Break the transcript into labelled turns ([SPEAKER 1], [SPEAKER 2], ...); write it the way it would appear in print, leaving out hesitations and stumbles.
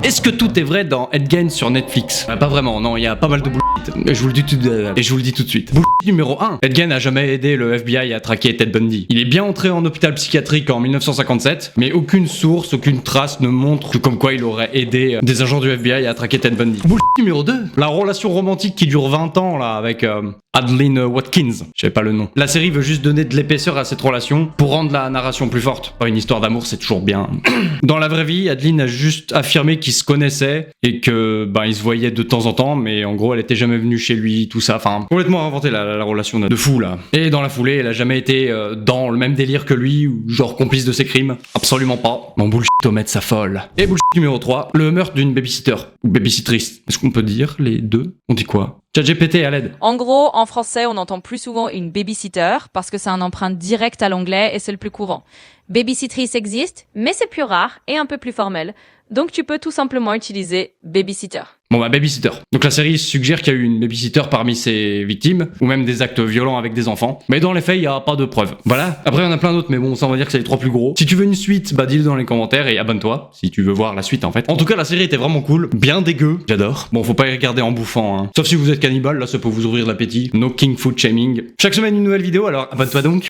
[SPEAKER 1] Est-ce que tout est vrai dans Headgain sur Netflix? Pas vraiment, non, il y a pas mal de bullshit. Et je vous le dis tout de suite. Bullshit numéro 1. Headgain a jamais aidé le FBI à traquer Ted Bundy. Il est bien entré en hôpital psychiatrique en 1957, mais aucune source, aucune trace ne montre que comme quoi il aurait aidé des agents du FBI à traquer Ted Bundy. Bullshit numéro 2. La relation romantique qui dure 20 ans là avec Adeline Watkins, je sais pas le nom. La série veut juste donner de l'épaisseur à cette relation pour rendre la narration plus forte. Une histoire d'amour, c'est toujours bien. Dans la vraie vie, Adeline a juste affirmé qu'ils se connaissaient et que ils se voyaient de temps en temps, mais en gros, elle était jamais venue chez lui, tout ça. Enfin, complètement inventé la relation de fou là. Et dans la foulée, elle a jamais été dans le même délire que lui ou genre complice de ses crimes. Absolument pas. Mon bullshit au maître sa folle. Et bullshit numéro 3, le meurtre d'une babysitter ou babysitrice. Est-ce qu'on peut dire les deux? On dit quoi? ChatGPT à l'aide.
[SPEAKER 2] En gros, en français, on entend plus souvent une babysitter parce que c'est un emprunt direct à l'anglais et c'est le plus courant. Babysitrice existe, mais c'est plus rare et un peu plus formel. Donc tu peux tout simplement utiliser babysitter.
[SPEAKER 1] Bon babysitter. Donc la série suggère qu'il y a eu une babysitter parmi ses victimes, ou même des actes violents avec des enfants. Mais dans les faits, il n'y a pas de preuves. Voilà. Après, il y en a plein d'autres, mais bon, ça on va dire que c'est les 3 plus gros. Si tu veux une suite, dis-le dans les commentaires et abonne-toi, si tu veux voir la suite en fait. En tout cas, la série était vraiment cool, bien dégueu, j'adore. Bon, faut pas y regarder en bouffant, hein. Sauf si vous êtes cannibale, là ça peut vous ouvrir l'appétit. No king food shaming. Chaque semaine une nouvelle vidéo, alors abonne-toi donc.